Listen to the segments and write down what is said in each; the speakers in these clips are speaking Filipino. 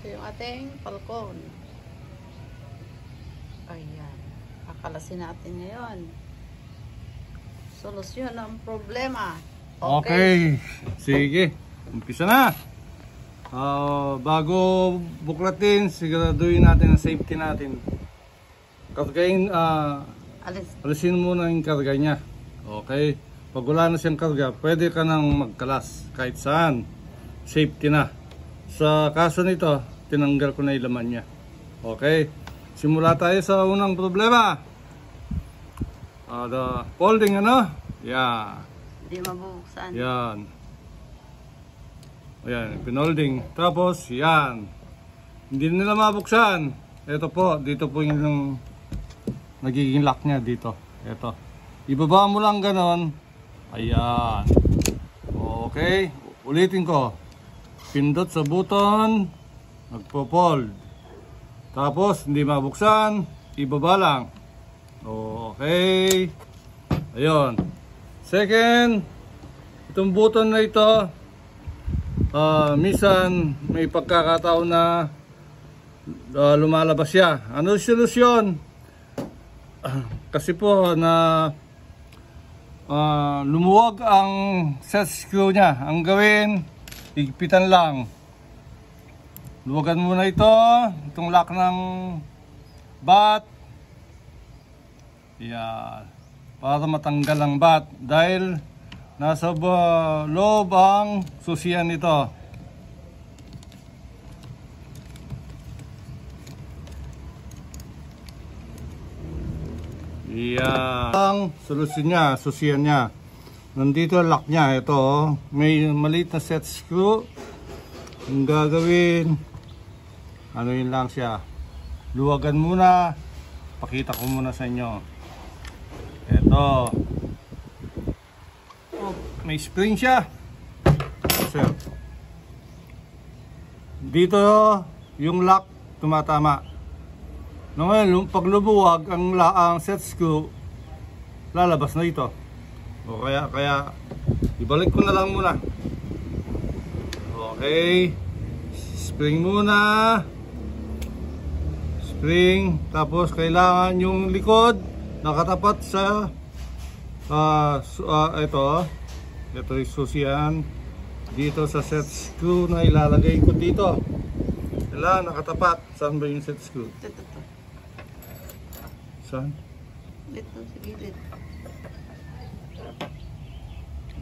Ito yung ating Falcon. Ayan. Kakalasin natin ngayon. Solusyon ng problema. Okay. Sige. Umpisa na. Bago buklatin, siguraduhin natin ang safety natin. Kargain, alisin muna yung karga niya. Okay. Pag wala na siyang karga, pwede ka nang magkalas kahit saan. Safety na. Sa kaso nito, tinanggal ko na yung laman niya. Okay. Simula tayo sa unang problema. The folding, ano? Yan. Hindi mabubuksan. Yan. Ayan, pinolding. Tapos, yan. Hindi nila mabuksan. Ito po, dito po yung nagiging lock niya dito. Ito. Ibaba mo lang ganon. Ayan. Okay. Ulitin ko. Pindot sa button. Magpo-fold. Tapos, hindi mabuksan. Ibaba lang. Okay. Ayun. Second, itong button na ito, minsan may pagkakataon na lumalabas siya. Ano yung solusyon? Kasi po na lumuwag ang set screw niya. Ang gawin, higpitan lang. Luwagan muna itong lock ng bat. Yan. Para matanggal ang bat dahil nasa loob ang susian nito. Yan. Ang solusyon niya, susian niya. Nandito ang lock niya. Ito, may maliit na set screw. Ang gagawin, ano yun lang siya. Luwagan muna. Pakita ko muna sa inyo. Ito. Oh, may spring siya. Sir. Dito yung lock tumatama. Ngayon, pag lumuwag ang set screw, lalabas na ito. O kaya ibalik ko na lang muna. Okay. Spring muna. Spring. Tapos kailangan yung likod nakatapat sa ito yung susian dito sa set screw na ilalagay ko dito. Kailangan nakatapat. Saan ba yung set screw? Ito. Saan? Dito sa gilid.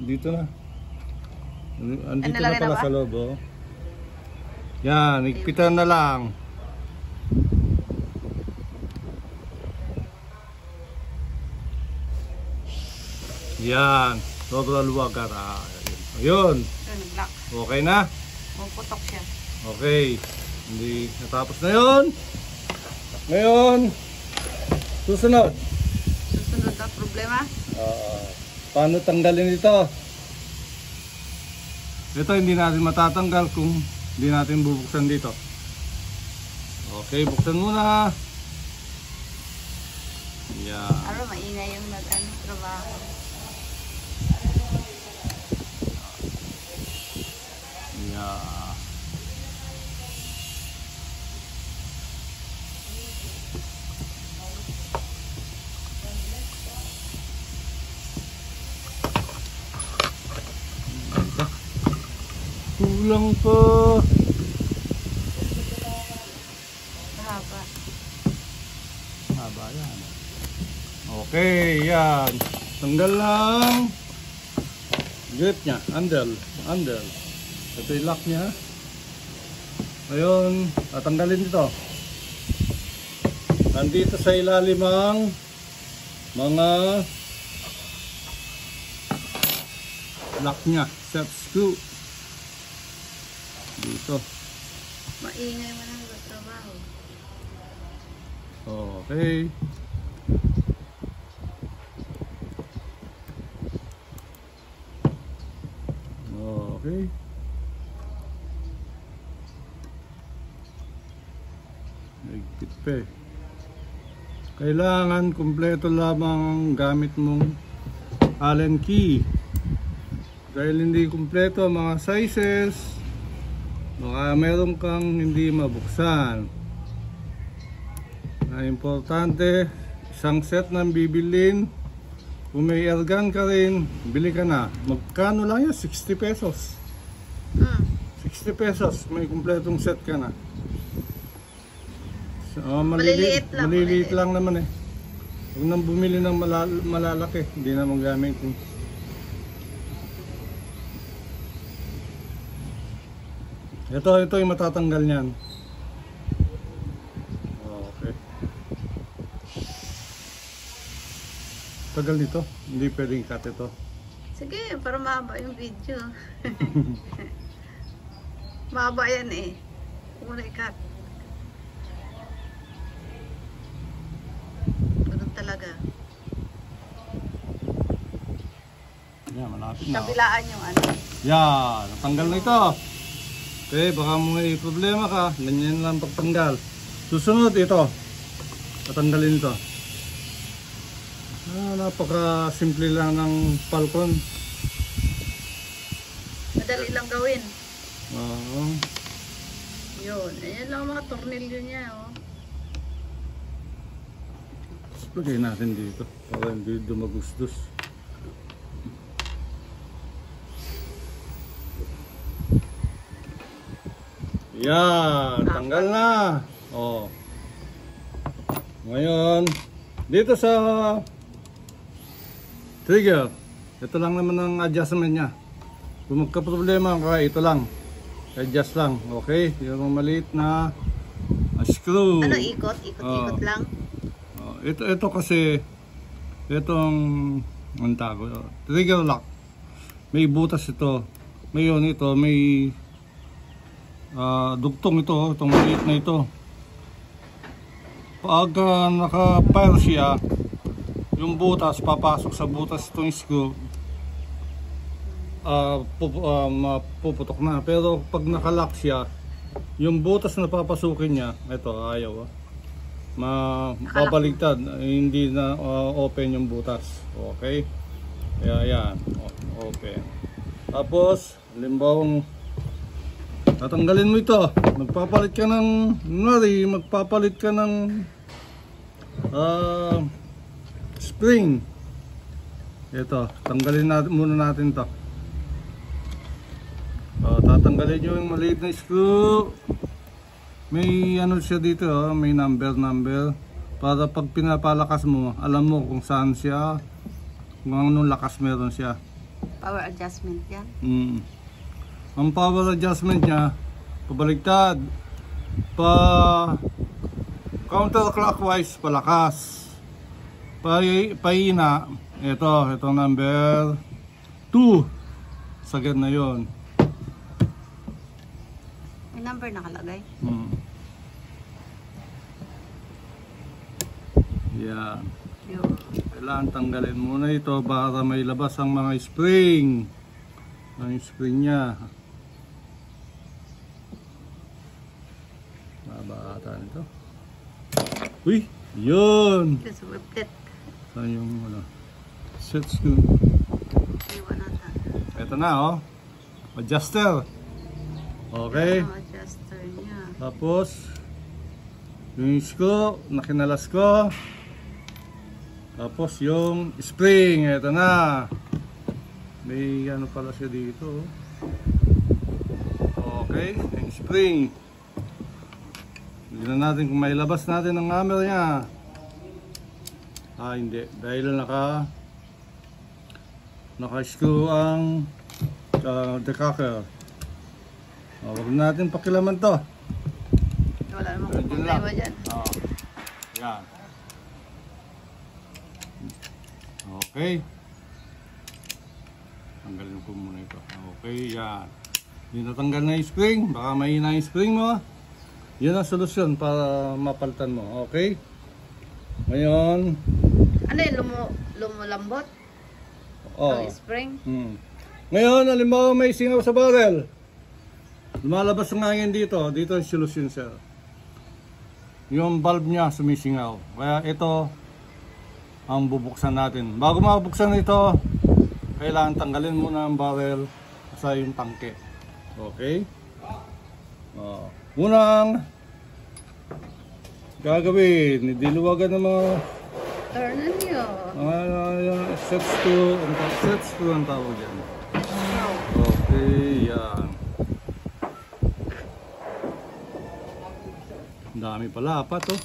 Dito na. Andito na pala sa loob. Oh. Yan, higpitan na lang. Yan, sobrang luwagan. Ayun. Okay na? Puputok siya. Okay. Hindi natapos na yun. Ngayon, susunod. Susunod na problema? Paano tanggalin ito? Ito hindi natin matatanggal kung hindi natin bubuksan dito. Okay, buksan muna. Yan. Ano, maingay yung trabaho. Yeah. Kulang pa. Mahaba. Haba yan. Okay, yan. Tanggal lang. Grip niya. Handle. Ito yung lock niya. Ngayon, tatanggalin ito. Nandito sa ilalim ang mga lock niya. Set screw. Dito. Maingay mo lang sa trabaho. Okay. Okay. Nagpit pa eh. Kailangan kumpleto lamang ang gamit mong Allen key. Dahil hindi kumpleto ang mga sizes, Baka meron kang hindi mabuksan. Na importante, isang set ng bibilin. Kung may airgun ka rin, bili ka na. Magkano lang yan? 60 pesos. 60 pesos, may kumpletong set ka na. So, maliliit lang naman eh. Huwag nang bumili ng malalaki, hindi na magamit. Ito yung matatanggal niyan. Okay. Tagal nito, hindi pwedeng cut ito. Sige, para mahaba yung video. Mahaba yan eh. Muna ikat. Ganun talaga. Yan, malapit na. Kabilaan yung ano. Yan, natanggal na ito. Okay, baka may problema ka, ganyan lang pagtanggal. Susunod ito, patanggalin ito. Napaka-simple lang ng Falcon. Madali lang gawin. Oo. Yun, ayan lang mga tornilyo niya, oh. Lagay natin dito, para hindi dumagusdos. Yan, tanggal na. Oh. Ngayon, dito sa trigger, ito lang naman ang adjustment niya. Kung magka-problema ka, ito lang. Adjust lang, okay? Yung maliit na screw. Ano, ikot? Ikot-ikot lang? Ito kasi, itong, ang tago, trigger lock. May butas ito. Ngayon ito, may dugtong ito, itong maliit na ito. Pag naka-fire siya, yung butas, papasok sa butas itong screw, mapuputok na. Pero pag naka-lock siya, yung butas na papasukin niya, ito, ayaw. Mababaligtad, hindi na open yung butas. Okay? Kaya yan, open. Tapos, halimbawang tatanggalin mo ito. Magpapalit ka ng spring. Ito, tanggalin muna natin to. Tatanggalin nyo yung maliit na screw. May ano siya dito, may number. Para pag pinapalakas mo, alam mo kung saan siya, kung anong lakas meron siya. Power adjustment yan? Ang power adjustment niya, pabaligtad. Counterclockwise, palakas. Pahina, ito number 2. Sagad na yon. May number nakalagay? Yan. Kailangan tanggalin muna ito para may labas ang mga spring. Ang spring niya. Babaataan ito. Uy! Yun! Saan yung set screw? Ito na, oh. Adjuster. Okay. Adjuster niya. Tapos, yung screw, nakinalas ko. Tapos yung spring, ito na. May ano pala siya dito. Okay, yung spring. Tignan natin kung may labas natin ang hammer niya. Hindi, dahil naka-screw ang decocker. Huwag natin pakilaman to. Wala namang problema dyan. Yan. Okay. Tanggalin ko muna ito. Okay, yan. Hindi natanggal na yung spring. Baka mahina yung spring mo. Yan ang solusyon para mapalitan mo. Okay? Ngayon. Ano yung lumulambot? Ang spring? Ngayon, halimbawa may singaw sa barrel. Lumalabas ang hangin dito. Dito ang solusyon, sir. Yung bulb niya sumisingaw. Kaya ito ang bubuksan natin. Bago mabuksan ito, kailangan tanggalin muna ang barrel sa yung tangke. Okay? Unang gagawin, diluwagan ng mga Turnan nyo. sets to ang tawag yan. Okay, yan. Ang dami pala, apat oh.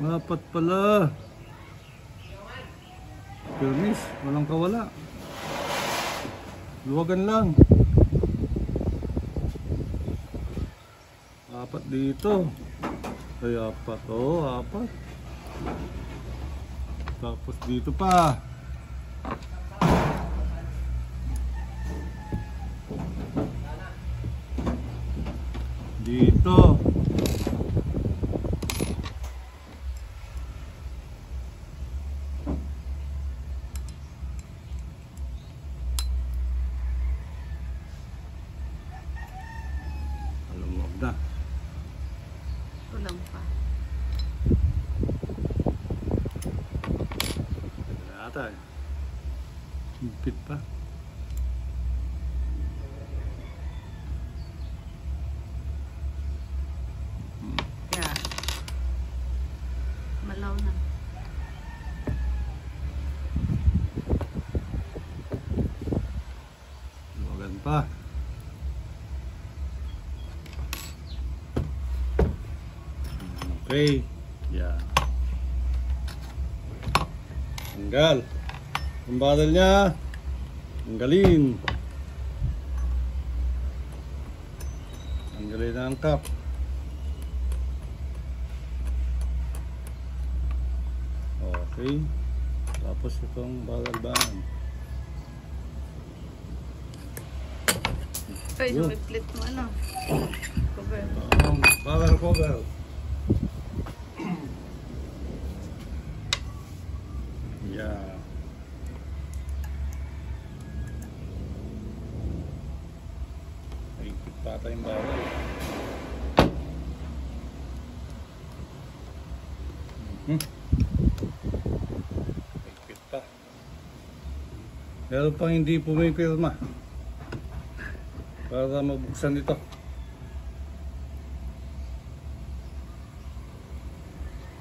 Apat pala. Permis, walang kawala. Luwagan lang. Apat dito. Ay, apat. Oh, apat. Tapos dito pa. Dito. Alam na. Kulang pa. Ata eh. Higpit pa. Yeah. Malaw na. Luwagan pa. Okay. Yeah. Tanggal. Ang badal niya. Tanggalin. Tanggalin ang cup. Okay. Tapos itong badal-bahan. Ay, sumiplit mo ano. Cover. Badal cover. Yeah. Ay, patay yung bawal. Higpit pa. Meron pang hindi pumipirma para mabuksan ito.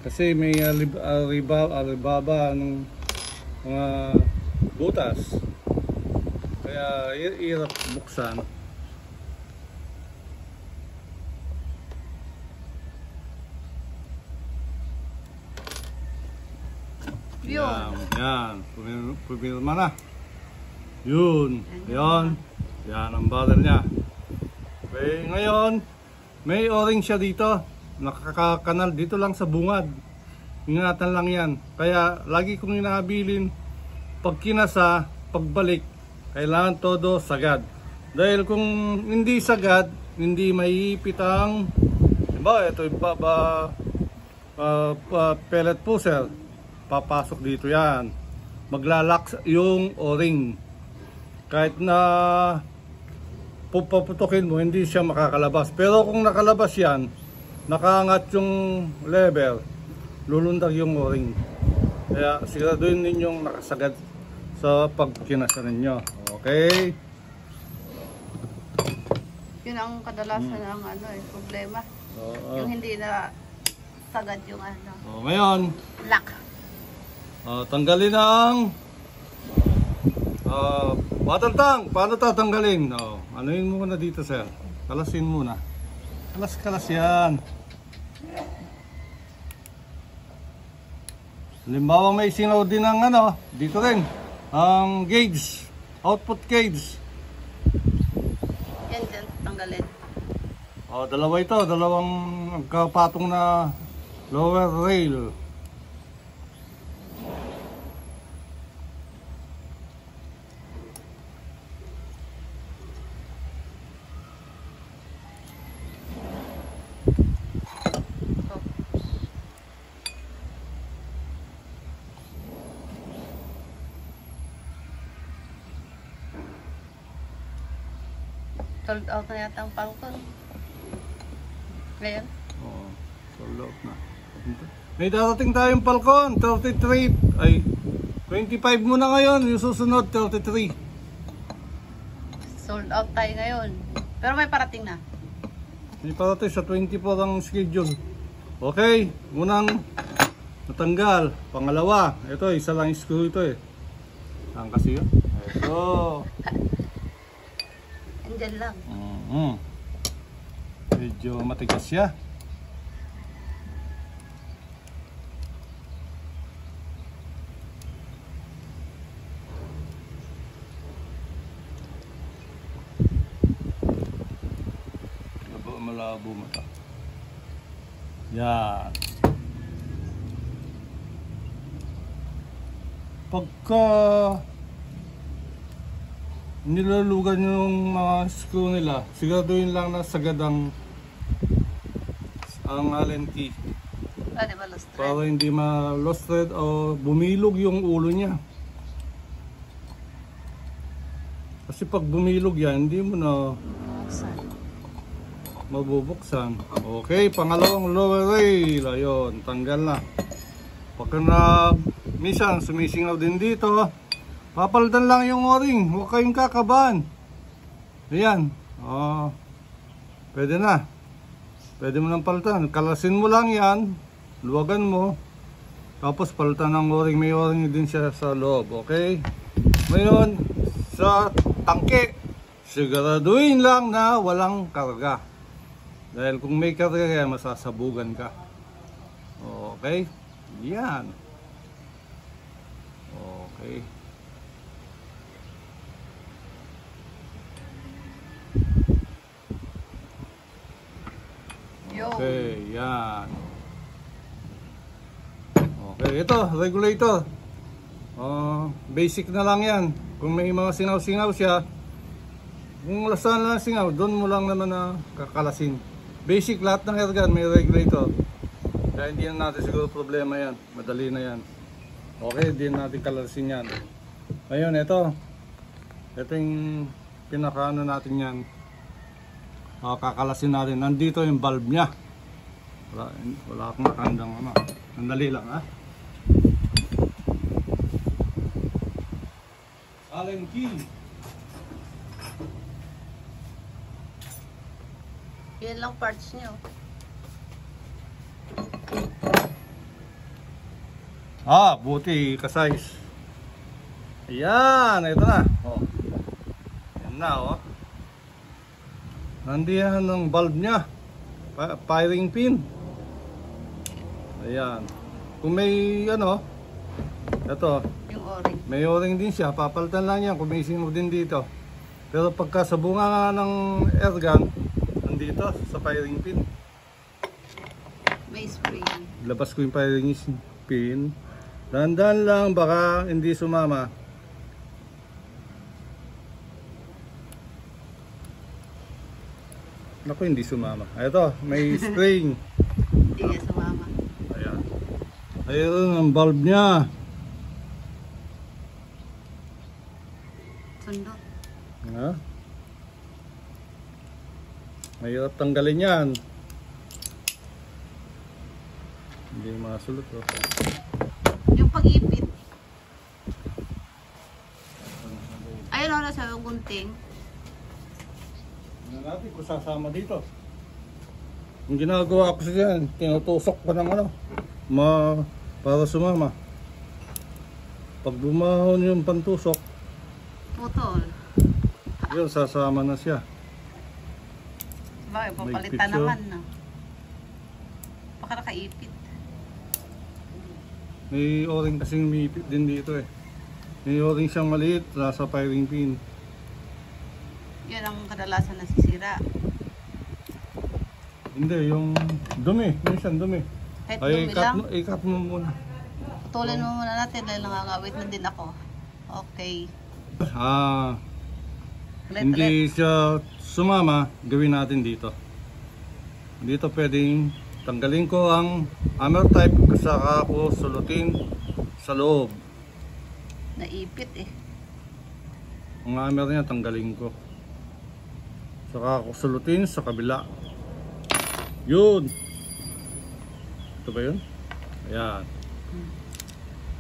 Kasi may alibaba ng mga butas. Kaya hirap buksan. Yun. Yan. Pumirma na. Yun. Yan. Yan ang badal niya. Okay, ngayon, may o-ring siya dito. Nakakakanal dito lang sa bungad. Ingatan lang yan. Kaya lagi kong inahabilin, pag kinasa, pagbalik, kailangan todo sagad. Dahil kung hindi sagad, hindi maiipit ang, diba, ito yung pellet pusher. Papasok dito yan. Maglalak yung o-ring. Kahit na puputukin mo, hindi siya makakalabas. Pero kung nakalabas yan, nakaangat yung lever, lulundag yung o-ring. Kaya siguraduhin ninyong nakasagad sa pagkinasa ninyo. Okay? Yun ang kadalasan ng ano eh, problema. Yung hindi na sagad yung ano. Ngayon, Lock. tanggalin ang water tank. Paano tatanggalin? Anuin mo muna dito, sir. Kalasin muna. Kalas yan. Halimbawa may singaw din ng ano, dito rin, ang gauge, output gauge. Yan dyan, tanggalin. Dalawa ito, dalawang kapatong na lower rail. Sold out na yata ang Falcon. Ngayon? Oo, sold out na. May darating tayong Falcon, 33, ay 25 muna ngayon, yung susunod 33. Sold out tayo ngayon. Pero may parating na. May parating sa 24 ang schedule. Okay, unang natanggal. Pangalawa, ito isa lang yung screw ito eh. Saan kasi yun? Ito. Andyan lang. Medyo matigas siya. Malabo mata. Yan. Pagka nilalugan yung mga screw nila, siguraduhin lang na sagad ang Allen key. Di ba lost thread? Para hindi ma-lost thread o bumilog yung ulo niya. Kasi pag bumilog yan, hindi mo na mabubuksan. Okay, pangalawang lower rail. Ayun, tanggal na. Pagka na minsan sumisingaw din dito, papalitan lang yung o-ring. Huwag kayong kakabahan. Ayan. Pwede na. Pwede mo nang palitan. Kalasin mo lang yan. Luwagan mo. Tapos palitan ng o-ring. May o-ring din siya sa loob. Okay? Ngayon, sa tangke, siguraduhin lang na walang karga. Dahil kung may karga kaya masasabugan ka. Okay? Yan. Okay. Okay, yan. Okay, ito, regulator. Basic na lang yan. Kung may mga singaw-singaw siya, kung lasan lang singaw, doon mo lang naman na kakalasin. Basic, lahat ng airgun may regulator. Kaya hindi na natin siguro problema yan. Madali na yan. Okay, hindi natin kalalasin yan. Ayun, ito. Ito yung pinakaano natin yan. Kakalasin natin. Nandito yung bulb niya. Wala akong nakandang ano. Nandali lang ha. Allen key. Yan lang parts niyo. Buti ka-size. Ayan, ito na. Yan na, nandiyan ang bulb niya. Firing pin. Ayan. Kung may ano, ito. Yung o-ring. May o-ring din siya. Papalitan lang yan kung may singaw din dito. Pero pagka sa bunga nga ng airgun, nandito sa firing pin. May spring. Labas ko yung firing pin. Dahan-dahan lang, baka hindi sumama. Naku, hindi sumama. Ito, may spring. Hindi nga sumama. Ayan. Ayun ang bulb niya. Sundot. Mahirap tanggalin yan. Hindi masulot. Yung pag-ipit. Ayun na sa gunting. Natin kung sasama dito. Yung ginagawa ko siya, tinutusok pa ng ano, para sumama. Pag bumahon yung pantusok, Putol. yun, sasama na siya. Bakit? May Papalitan picture. naman na. Baka nakaipit. May o-ring kasing umipit din dito eh. May o-ring siyang maliit, nasa firing pin. Yan ang kadalasan nasisira. Hindi, yung dumi, minsan dumi. Kahit Ay, dumi lang. i-cut mo muna. Putulin mo muna natin dahil nangangawit na din ako. Okay. Ulit. Hindi siya sumama, gawin natin dito. Dito pwedeng tanggalin ko ang hammer type, saka ko sulutin sa loob. Naipit eh. Ang hammer niya tanggalin ko. Saka ko sulutin sa kabila. Yun. Ito ba yun? Ayan.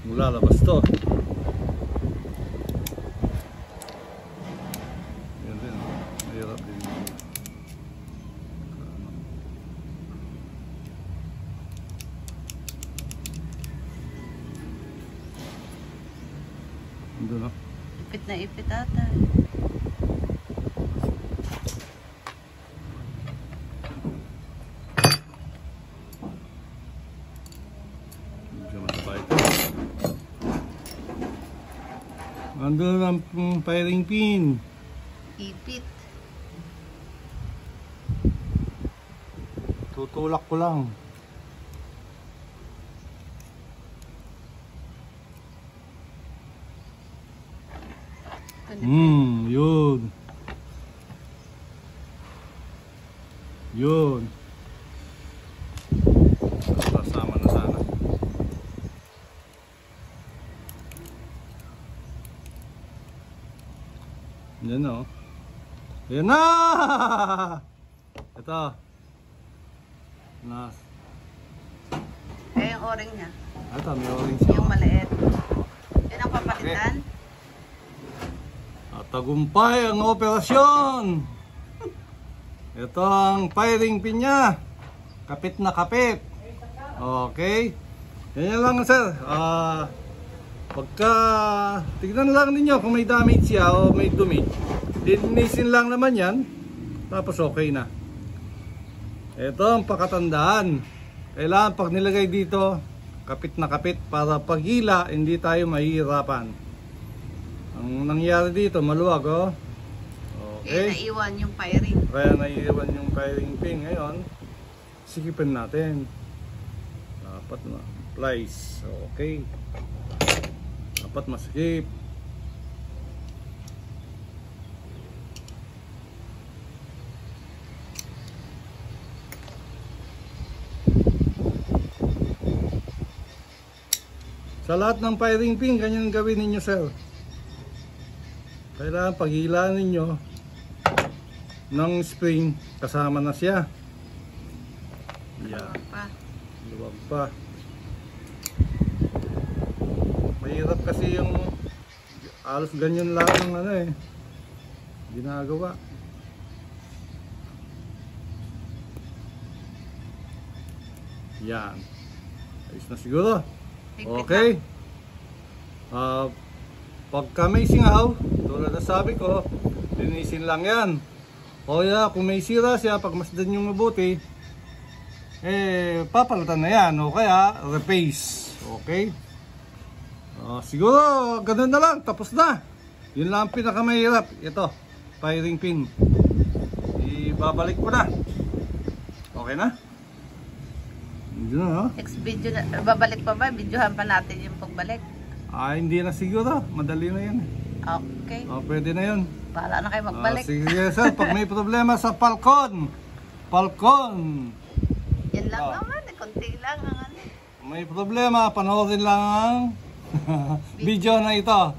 Mula labas to. Yan din. na ipit ata. Medyo mataba ito. Andun ang firing pin. Ipit. Tutulak ko lang. Yun. Yun. Kasama na sana. Yan o. Yan na! Ito. Na. Yung o-ring niya. Ito, may orange siya. Yung maliit. Yun ang papalitan. At tagumpay ang operasyon. Ito ang firing pin niya. Kapit na kapit. Okay. Yan lang sir. Pagka tignan lang ninyo kung may damage siya o may dumi. Linisin lang naman yan. Tapos okay na. Ito ang pakatandaan. Kailangan pag nilagay dito, kapit na kapit para paghila hindi tayo mahihirapan. Ang nangyari dito, maluwag oh. Okay. Kaya naiwan yung firing. Kaya naiwan yung firing pin. Ngayon, sikipin natin. Dapat ma-plies. Okay. Dapat masikip. Sa lahat ng firing pin, ganyan gawin ninyo sir. Kailangan paghila ninyo ng spring, kasama na siya. Yan. Luwag pa. Mahirap kasi yung halos ganyan lang ang ano eh. Ginagawa. Yan. Ayos na siguro. Okay. Pagka may singaw, tulad na sabi ko, linisin lang yan. O kung may sira siya, pag masdan yung mabuti, papalitan na yan. O kaya, replace. Okay? Siguro, ganun na lang. Tapos na. Yun lang ang pinakamahirap. Ito, firing pin. Ibabalik ko na. Okay na? Hindi na, no? Next video na, babalik pa ba? Videohan pa natin yung pagbalik. Hindi na siguro. Madali na yan. Okay. Pwede na yun. Bahala na kayo magbalik. Sige sir, pag may problema sa Falcon. Yan lang naman, konti lang ang ano. May problema, panoorin lang ang video na ito.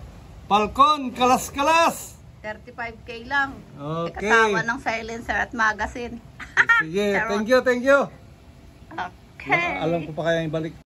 Falcon, kalas-kalas. 35K lang. Okay. Kasama ng silencer at magazine. Sige, thank you. Okay. Alam ko pa kaya ibalik.